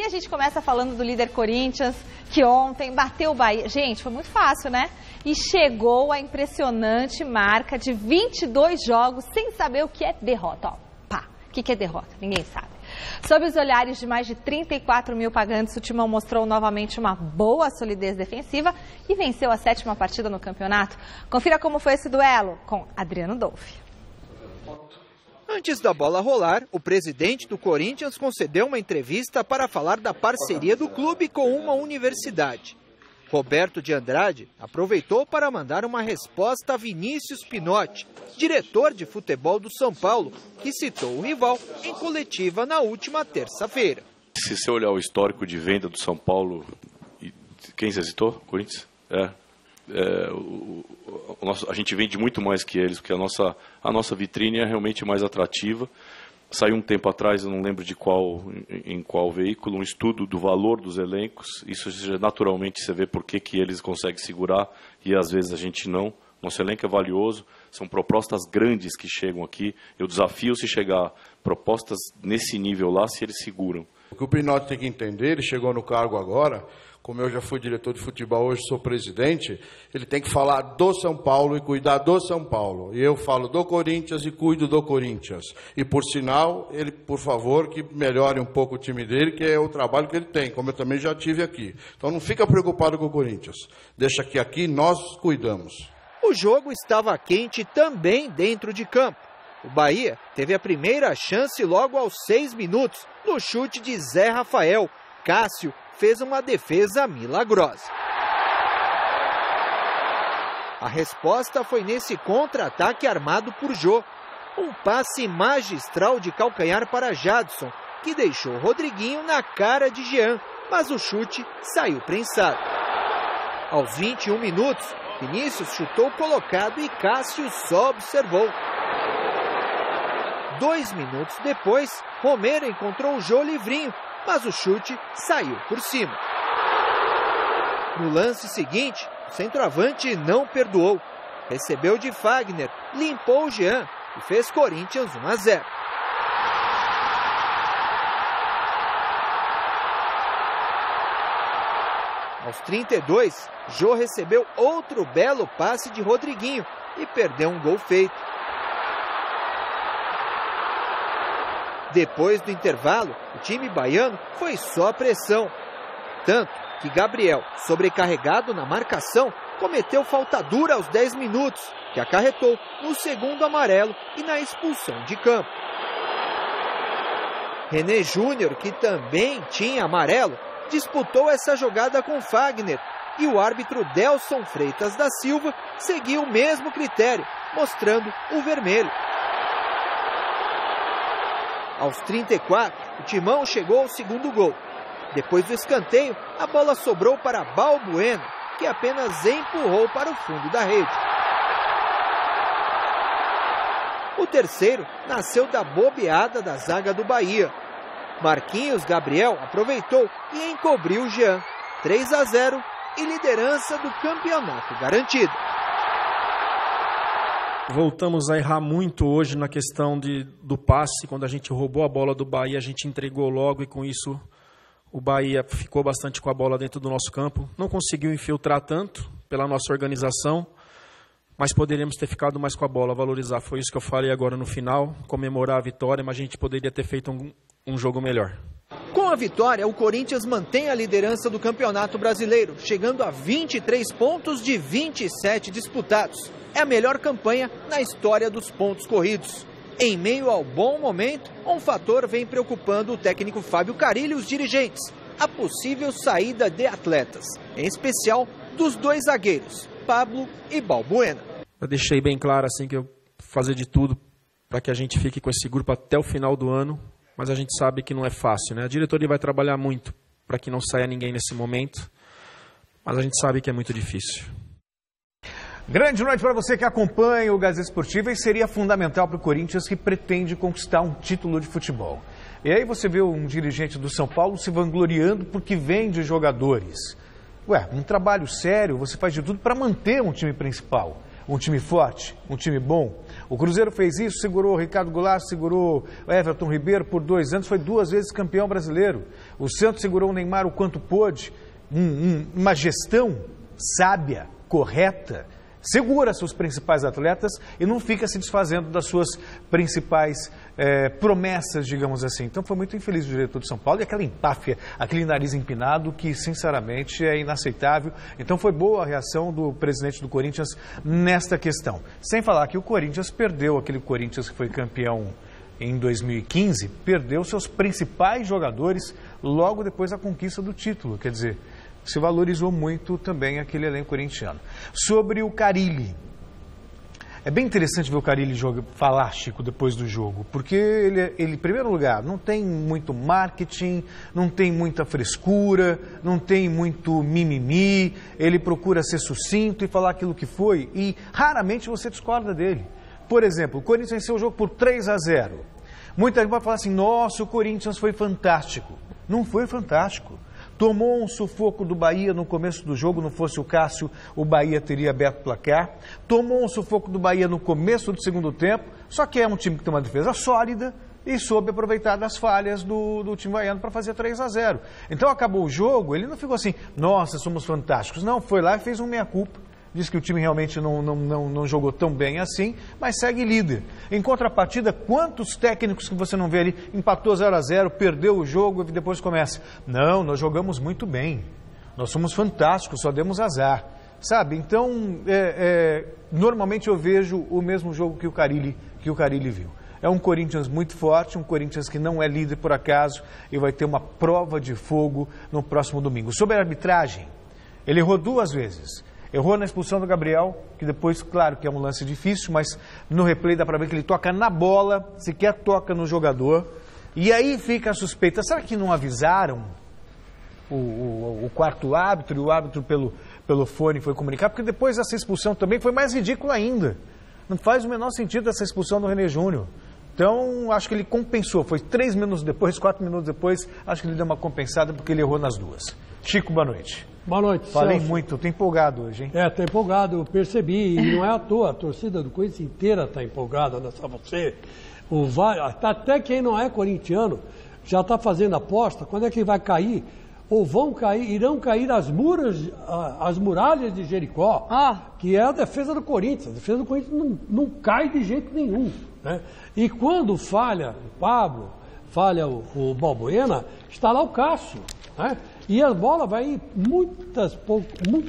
a gente começa falando do líder Corinthians, que ontem bateu o Bahia. Gente, foi muito fácil, né? E chegou a impressionante marca de 22 jogos sem saber o que é derrota. Ó, pá, o que é derrota? Ninguém sabe. Sob os olhares de mais de 34 mil pagantes, o Timão mostrou novamente uma boa solidez defensiva e venceu a 7ª partida no campeonato. Confira como foi esse duelo com Adriano Dolfi. Antes da bola rolar, o presidente do Corinthians concedeu uma entrevista para falar da parceria do clube com uma universidade. Roberto de Andrade aproveitou para mandar uma resposta a Vinícius Pinotti, diretor de futebol do São Paulo, que citou o rival em coletiva na última terça-feira. Se você olhar o histórico de venda do São Paulo, quem você citou? Corinthians? A gente vende muito mais que eles, porque a nossa vitrine é realmente mais atrativa. Saiu um tempo atrás, eu não lembro em qual veículo, um estudo do valor dos elencos. Isso naturalmente você vê por que eles conseguem segurar e às vezes a gente não. Nosso elenco é valioso, são propostas grandes que chegam aqui. Eu desafio se chegar propostas nesse nível lá, se eles seguram. O que o Pinotti tem que entender, ele chegou no cargo agora, como eu já fui diretor de futebol, hoje sou presidente, ele tem que falar do São Paulo e cuidar do São Paulo. E eu falo do Corinthians e cuido do Corinthians. E por sinal, ele, por favor, que melhore um pouco o time dele, que é o trabalho que ele tem, como eu também já tive aqui. Então não fica preocupado com o Corinthians. Deixa que aqui nós cuidamos. O jogo estava quente também dentro de campo. O Bahia teve a primeira chance logo aos 6 minutos, no chute de Zé Rafael. Cássio fez uma defesa milagrosa. A resposta foi nesse contra-ataque armado por Jô. Um passe magistral de calcanhar para Jadson, que deixou Rodriguinho na cara de Jean, mas o chute saiu prensado. Aos 21 minutos, Vinícius chutou colocado e Cássio só observou. 2 minutos depois, Romero encontrou o Jô livrinho, mas o chute saiu por cima. No lance seguinte, o centroavante não perdoou. Recebeu de Fagner, limpou o Jean e fez Corinthians 1-0. Aos 32, Jô recebeu outro belo passe de Rodriguinho e perdeu um gol feito. Depois do intervalo, o time baiano foi só pressão. Tanto que Gabriel, sobrecarregado na marcação, cometeu falta dura aos 10 minutos, que acarretou no segundo amarelo e na expulsão de campo. René Júnior, que também tinha amarelo, disputou essa jogada com Fagner e o árbitro Delson Freitas da Silva seguiu o mesmo critério, mostrando o vermelho. Aos 34, o Timão chegou ao segundo gol. Depois do escanteio, a bola sobrou para Balbuena, que apenas empurrou para o fundo da rede. O terceiro nasceu da bobeada da zaga do Bahia. Marquinhos Gabriel aproveitou e encobriu o Jean. 3-0 e liderança do campeonato garantida. Voltamos a errar muito hoje na questão do passe. Quando a gente roubou a bola do Bahia, a gente entregou logo e com isso o Bahia ficou bastante com a bola dentro do nosso campo. Não conseguiu infiltrar tanto pela nossa organização, mas poderíamos ter ficado mais com a bola, valorizar. Foi isso que eu falei agora no final, comemorar a vitória, mas a gente poderia ter feito um jogo melhor. Com a vitória, o Corinthians mantém a liderança do Campeonato Brasileiro, chegando a 23 pontos de 27 disputados. É a melhor campanha na história dos pontos corridos. Em meio ao bom momento, um fator vem preocupando o técnico Fábio Carille e os dirigentes: a possível saída de atletas, em especial dos 2 zagueiros, Pablo e Balbuena. Eu deixei bem claro assim que eu vou fazer de tudo para que a gente fique com esse grupo até o final do ano, mas a gente sabe que não é fácil, né? A diretoria vai trabalhar muito para que não saia ninguém nesse momento, mas a gente sabe que é muito difícil. Grande noite para você que acompanha o Gazeta Esportiva, e seria fundamental para o Corinthians, que pretende conquistar um título de futebol. E aí você vê um dirigente do São Paulo se vangloriando porque vende jogadores. Um trabalho sério, você faz de tudo para manter um time principal. um time forte, um time bom. O Cruzeiro fez isso, segurou o Ricardo Goulart, segurou o Everton Ribeiro por 2 anos, foi 2 vezes campeão brasileiro. O Santos segurou o Neymar o quanto pôde, uma gestão sábia, correta, segura seus principais atletas e não fica se desfazendo das suas principais promessas, digamos assim. Então foi muito infeliz o diretor de São Paulo e aquela empáfia, aquele nariz empinado que sinceramente é inaceitável. Então foi boa a reação do presidente do Corinthians nesta questão. Sem falar que o Corinthians perdeu, aquele Corinthians que foi campeão em 2015, perdeu seus principais jogadores logo depois da conquista do título, quer dizer, se valorizou muito também aquele elenco corintiano. Sobre o Carille, é bem interessante ver o Carille falar, Chico, depois do jogo, porque ele, em primeiro lugar, não tem muito marketing, não tem muita frescura, não tem muito mimimi, ele procura ser sucinto e falar aquilo que foi, e raramente você discorda dele. Por exemplo, o Corinthians venceu o jogo por 3-0. Muita gente vai falar assim, nossa, o Corinthians foi fantástico. Não foi fantástico. Tomou um sufoco do Bahia no começo do jogo, não fosse o Cássio, o Bahia teria aberto o placar. Tomou um sufoco do Bahia no começo do segundo tempo, só que é um time que tem uma defesa sólida e soube aproveitar das falhas do time baiano para fazer 3-0. Então acabou o jogo, ele não ficou assim, nossa, somos fantásticos. Não, foi lá e fez um meia-culpa. Diz que o time realmente não jogou tão bem assim, mas segue líder. Em contrapartida, quantos técnicos que você não vê ali, empatou 0-0, perdeu o jogo e depois começa. Não, nós jogamos muito bem, nós somos fantásticos, só demos azar. Sabe, então, normalmente eu vejo o mesmo jogo que o Carille viu. É um Corinthians muito forte, um Corinthians que não é líder por acaso e vai ter uma prova de fogo no próximo domingo. Sobre a arbitragem, ele errou 2 vezes. Errou na expulsão do Gabriel, que depois, claro que é um lance difícil, mas no replay dá para ver que ele toca na bola, sequer toca no jogador. E aí fica a suspeita, será que não avisaram o quarto árbitro e o árbitro pelo fone foi comunicar? Porque depois essa expulsão também foi mais ridícula ainda. Não faz o menor sentido essa expulsão do René Júnior. Então, acho que ele compensou. Foi 3 minutos depois, 4 minutos depois, acho que ele deu uma compensada porque ele errou nas 2. Chico, boa noite. Boa noite, Falei Celso. muito, estou empolgado hoje, hein? Estou empolgado, eu percebi, e não é à toa, a torcida do Corinthians inteira está empolgada, não é só você. Até quem não é corintiano já está fazendo aposta, quando é que vai cair, ou irão cair as muralhas de Jericó, que é a defesa do Corinthians. A defesa do Corinthians não cai de jeito nenhum, né? E quando falha o Pablo, falha o Balbuena, está lá o Cássio, né? E a bola vai ir muito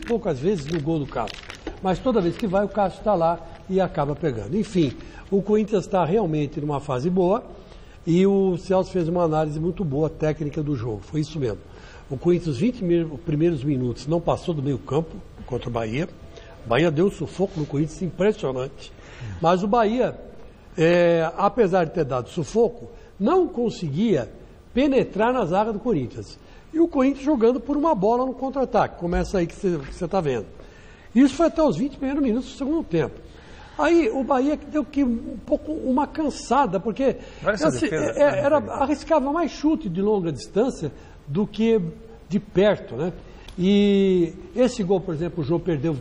poucas vezes no gol do Cássio. Mas toda vez que vai, o Cássio está lá e acaba pegando. Enfim, o Corinthians está realmente numa fase boa e o Celso fez uma análise muito boa técnica do jogo. Foi isso mesmo. O Corinthians, 20 primeiros minutos, não passou do meio campo contra o Bahia. O Bahia deu um sufoco no Corinthians impressionante. Mas o Bahia, apesar de ter dado sufoco, não conseguia penetrar na zaga do Corinthians. E o Corinthians jogando por uma bola no contra-ataque. Começa aí que você está vendo. Isso foi até os 20 primeiros minutos do segundo tempo. Aí o Bahia deu uma cansada, porque arriscava mais chute de longa distância do que de perto, né? E esse gol, por exemplo, o Jô perdeu,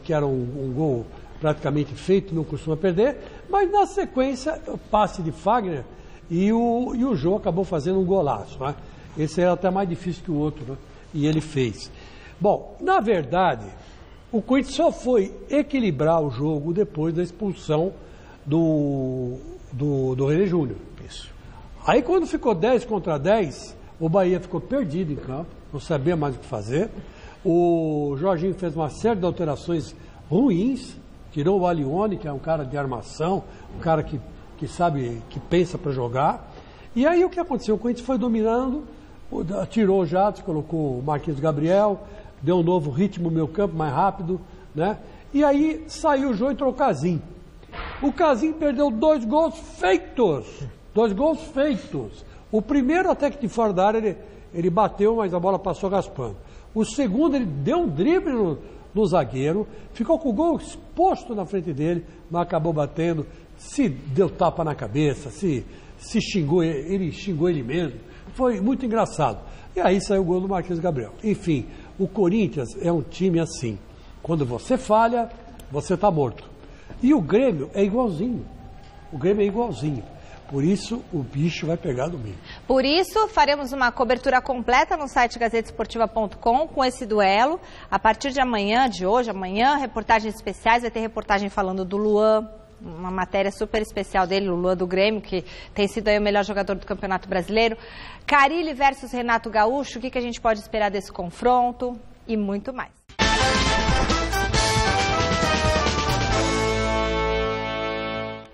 que era um gol praticamente feito, não costuma perder, mas na sequência, o passe de Fagner e o Jô acabou fazendo um golaço, né? Esse era até mais difícil que o outro, né? E ele fez. Bom, na verdade, o Corinthians só foi equilibrar o jogo depois da expulsão do René Júnior. Isso. Aí quando ficou 10 contra 10, o Bahia ficou perdido em campo, não sabia mais o que fazer. O Jorginho fez uma série de alterações ruins, tirou o Alione, que é um cara de armação, um cara que sabe, que pensa para jogar. E aí o que aconteceu? O Corinthians foi dominando, tirou o Jadson, colocou o Marquinhos Gabriel, deu um novo ritmo no meio campo, mais rápido, né? E aí saiu o Jô e entrou o Casim. O Casim perdeu 2 gols feitos. 2 gols feitos. O primeiro até que de fora da área ele bateu, mas a bola passou raspando. O segundo ele deu um drible no zagueiro, ficou com o gol exposto na frente dele, mas acabou batendo, se deu tapa na cabeça, se xingou ele mesmo. Foi muito engraçado. E aí saiu o gol do Marquinhos Gabriel. Enfim, o Corinthians é um time assim. Quando você falha, você está morto. E o Grêmio é igualzinho. O Grêmio é igualzinho. Por isso, o bicho vai pegar no meio. Por isso, faremos uma cobertura completa no site gazetesportiva.com com esse duelo. A partir de amanhã, reportagens especiais. Vai ter reportagem falando do Luan, uma matéria super especial dele, o Luan do Grêmio, que tem sido aí o melhor jogador do Campeonato Brasileiro. Carille versus Renato Gaúcho, o que a gente pode esperar desse confronto? E muito mais.